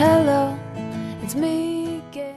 Hello, it's me again.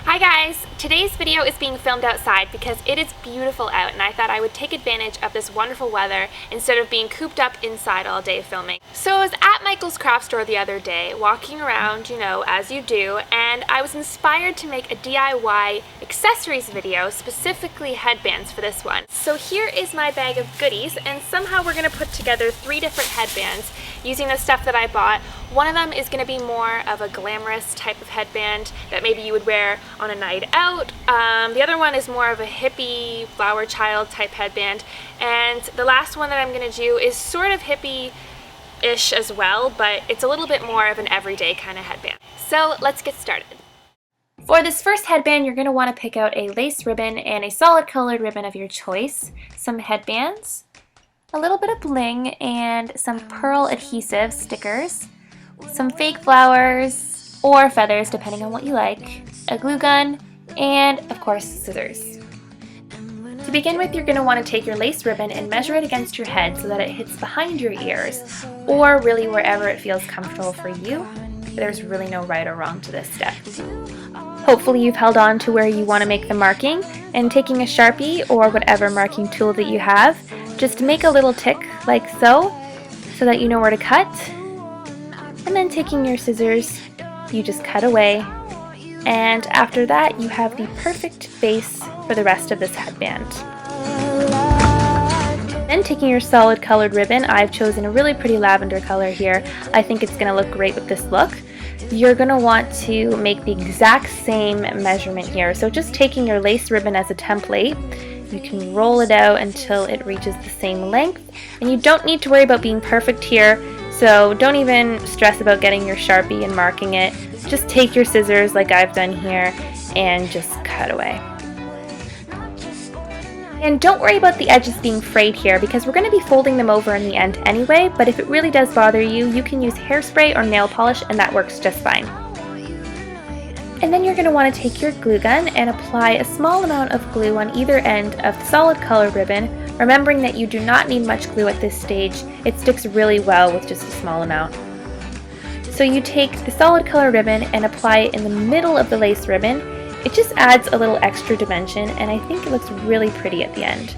Hi guys! Today's video is being filmed outside because it is beautiful out and I thought I would take advantage of this wonderful weather instead of being cooped up inside all day filming. So I was at Michael's craft store the other day, walking around, you know, as you do, and I was inspired to make a DIY accessories video, specifically headbands for this one. So here is my bag of goodies, and somehow we're going to put together 3 different headbands using the stuff that I bought. One of them is going to be more of a glamorous type of headband that maybe you would wear on a night out. The other one is more of a hippie flower child type headband, and the last one that I'm going to do is sort of hippie-ish as well, but it's a little bit more of an everyday kind of headband. So let's get started. For this first headband, you're going to want to pick out a lace ribbon and a solid colored ribbon of your choice, some headbands, a little bit of bling, and some pearl adhesive stickers, some fake flowers or feathers depending on what you like, a glue gun, and of course scissors. To begin with, you're going to want to take your lace ribbon and measure it against your head so that it hits behind your ears, or really wherever it feels comfortable for you. There's really no right or wrong to this step. Hopefully you've held on to where you want to make the marking, and taking a Sharpie or whatever marking tool that you have, just make a little tick like so that you know where to cut. And then taking your scissors, you just cut away, and after that you have the perfect base for the rest of this headband. Then taking your solid colored ribbon, I've chosen a really pretty lavender color here. I think it's going to look great with this look. You're going to want to make the exact same measurement here. So just taking your lace ribbon as a template, you can roll it out until it reaches the same length, and you don't need to worry about being perfect here. So don't even stress about getting your Sharpie and marking it. Just take your scissors like I've done here and just cut away. And don't worry about the edges being frayed here because we're going to be folding them over in the end anyway, but if it really does bother you, you can use hairspray or nail polish and that works just fine. And then you're going to want to take your glue gun and apply a small amount of glue on either end of the solid color ribbon, remembering that you do not need much glue at this stage. It sticks really well with just a small amount. So you take the solid color ribbon and apply it in the middle of the lace ribbon. It just adds a little extra dimension, and I think it looks really pretty at the end.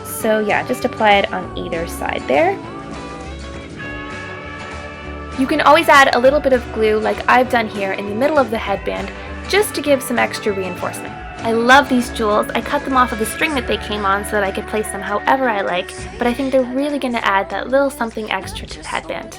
So yeah, just apply it on either side there. You can always add a little bit of glue like I've done here in the middle of the headband just to give some extra reinforcement. I love these jewels. I cut them off of the string that they came on so that I could place them however I like, but I think they're really going to add that little something extra to the headband.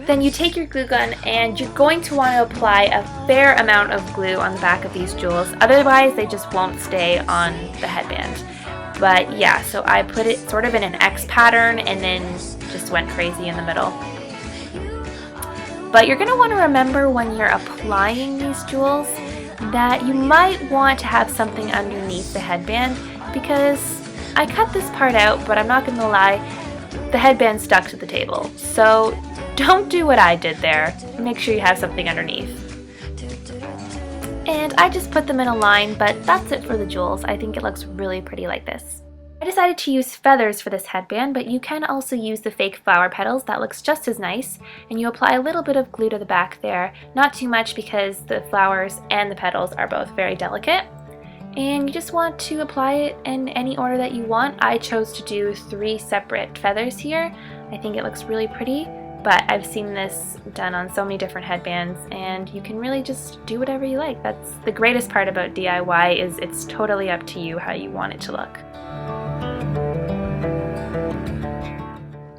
Then you take your glue gun and you're going to want to apply a fair amount of glue on the back of these jewels, otherwise they just won't stay on the headband. But yeah, so I put it sort of in an X pattern and then just went crazy in the middle. But you're going to want to remember when you're applying these jewels that you might want to have something underneath the headband, because I cut this part out, but I'm not going to lie, the headband stuck to the table. So don't do what I did there. Make sure you have something underneath. And I just put them in a line, but that's it for the jewels. I think it looks really pretty like this. I decided to use feathers for this headband, but you can also use the fake flower petals. That looks just as nice. And you apply a little bit of glue to the back there. Not too much because the flowers and the petals are both very delicate. And you just want to apply it in any order that you want. I chose to do 3 separate feathers here. I think it looks really pretty, but I've seen this done on so many different headbands, and you can really just do whatever you like. That's the greatest part about DIY, is it's totally up to you how you want it to look.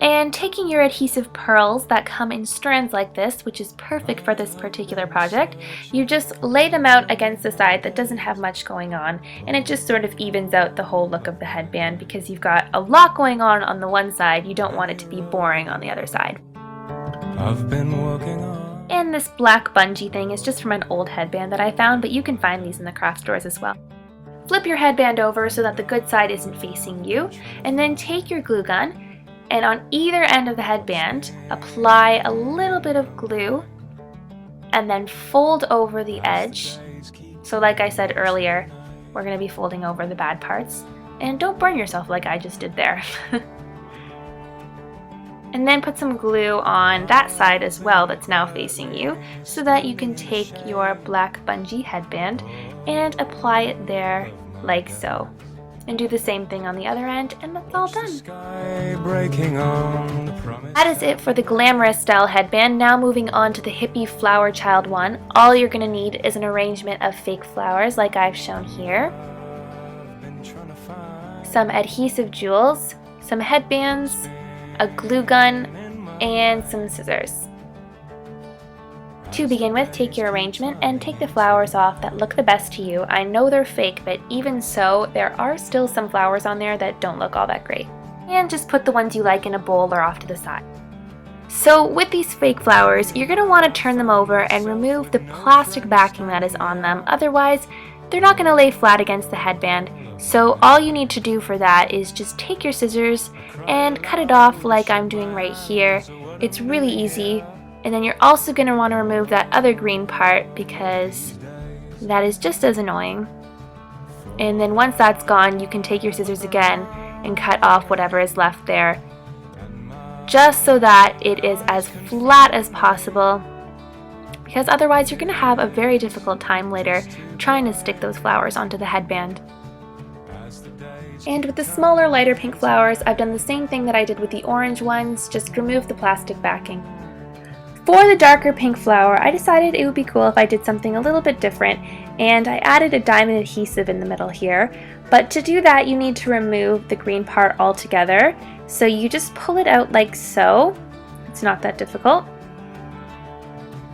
And taking your adhesive pearls that come in strands like this, which is perfect for this particular project, you just lay them out against the side that doesn't have much going on, and it just sort of evens out the whole look of the headband because you've got a lot going on the one side. You don't want it to be boring on the other side. I've been working on. And this black bungee thing is just from an old headband that I found, but you can find these in the craft stores as well. Flip your headband over so that the good side isn't facing you, and then take your glue gun and on either end of the headband apply a little bit of glue and then fold over the edge. So like I said earlier, we're going to be folding over the bad parts, and don't burn yourself like I just did there. And then put some glue on that side as well that's now facing you so that you can take your black bungee headband and apply it there like so. And do the same thing on the other end, and that's all done. That is it for the glamorous style headband. Now moving on to the hippie flower child one. All you're going to need is an arrangement of fake flowers like I've shown here, some adhesive jewels, some headbands, a glue gun, and some scissors. To begin with, take your arrangement and take the flowers off that look the best to you. I know they're fake, but even so, there are still some flowers on there that don't look all that great. And just put the ones you like in a bowl or off to the side. So with these fake flowers, you're going to want to turn them over and remove the plastic backing that is on them. Otherwise, they're not going to lay flat against the headband. So all you need to do for that is just take your scissors and cut it off like I'm doing right here. It's really easy. And then you're also going to want to remove that other green part because that is just as annoying. And then once that's gone, you can take your scissors again and cut off whatever is left there, just so that it is as flat as possible, because otherwise you're going to have a very difficult time later trying to stick those flowers onto the headband. And with the smaller, lighter pink flowers, I've done the same thing that I did with the orange ones, just remove the plastic backing. For the darker pink flower, I decided it would be cool if I did something a little bit different, and I added a diamond adhesive in the middle here. But to do that, you need to remove the green part altogether. So you just pull it out like so. It's not that difficult.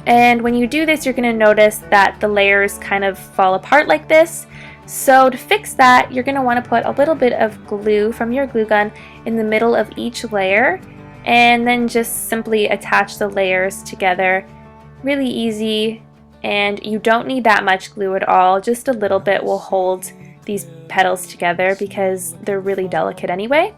And when you do this, you're going to notice that the layers kind of fall apart like this. So to fix that, you're going to want to put a little bit of glue from your glue gun in the middle of each layer, and then just simply attach the layers together. Really easy, and you don't need that much glue at all. Just a little bit will hold these petals together because they're really delicate anyway.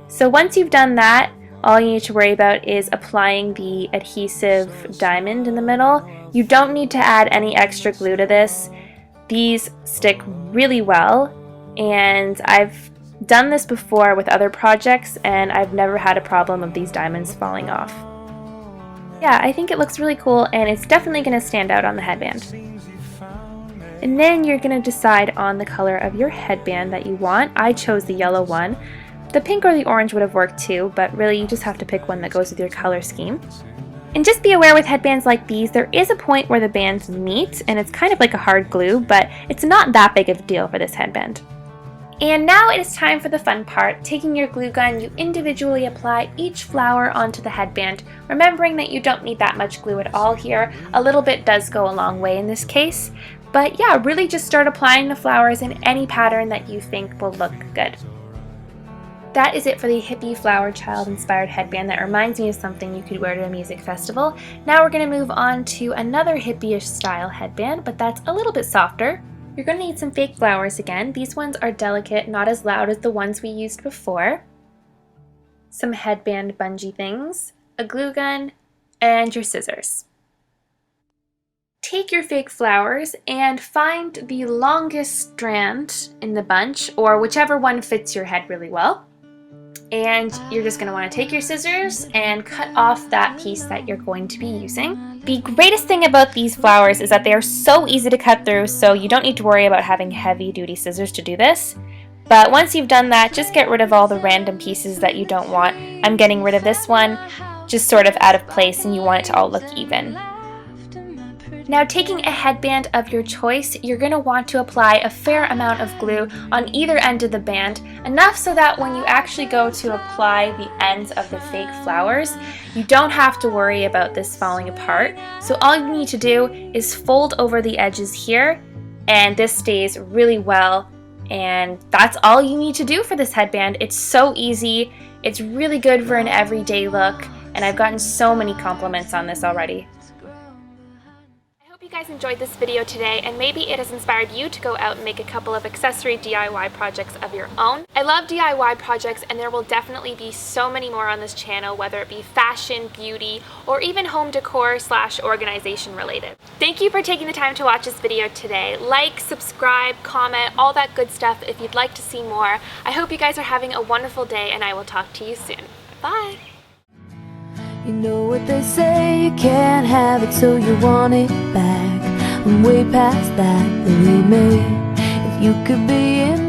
So once you've done that, all you need to worry about is applying the adhesive diamond in the middle. You don't need to add any extra glue to this. These stick really well, and I've done this before with other projects and I've never had a problem of these diamonds falling off. Yeah, I think it looks really cool and it's definitely going to stand out on the headband. And then you're going to decide on the color of your headband that you want. I chose the yellow one. The pink or the orange would have worked too, but really you just have to pick one that goes with your color scheme. And just be aware with headbands like these, there is a point where the bands meet and it's kind of like a hard glue, but it's not that big of a deal for this headband. And now it is time for the fun part. Taking your glue gun, you individually apply each flower onto the headband, remembering that you don't need that much glue at all here. A little bit does go a long way in this case. But yeah, really just start applying the flowers in any pattern that you think will look good. That is it for the hippie flower child inspired headband that reminds me of something you could wear to a music festival. Now we're going to move on to another hippie-ish style headband, but that's a little bit softer. You're going to need some fake flowers again. These ones are delicate, not as loud as the ones we used before. Some headband bungee things, a glue gun, and your scissors. Take your fake flowers and find the longest strand in the bunch, or whichever one fits your head really well. And you're just going to want to take your scissors and cut off that piece that you're going to be using. The greatest thing about these flowers is that they are so easy to cut through, so you don't need to worry about having heavy-duty scissors to do this. But once you've done that, just get rid of all the random pieces that you don't want. I'm getting rid of this one, just sort of out of place, and you want it to all look even. Now, taking a headband of your choice, you're going to want to apply a fair amount of glue on either end of the band, enough so that when you actually go to apply the ends of the fake flowers, you don't have to worry about this falling apart. So all you need to do is fold over the edges here, and this stays really well. And that's all you need to do for this headband. It's so easy, it's really good for an everyday look, and I've gotten so many compliments on this already. You guys enjoyed this video today, and maybe it has inspired you to go out and make a couple of accessory DIY projects of your own. I love DIY projects, and there will definitely be so many more on this channel, whether it be fashion, beauty, or even home decor / organization related. Thank you for taking the time to watch this video today. Like, subscribe, comment, all that good stuff if you'd like to see more. I hope you guys are having a wonderful day, and I will talk to you soon. Bye! You know what they say, you can't have it so you want it back. I'm way past that, believe me. If you could be in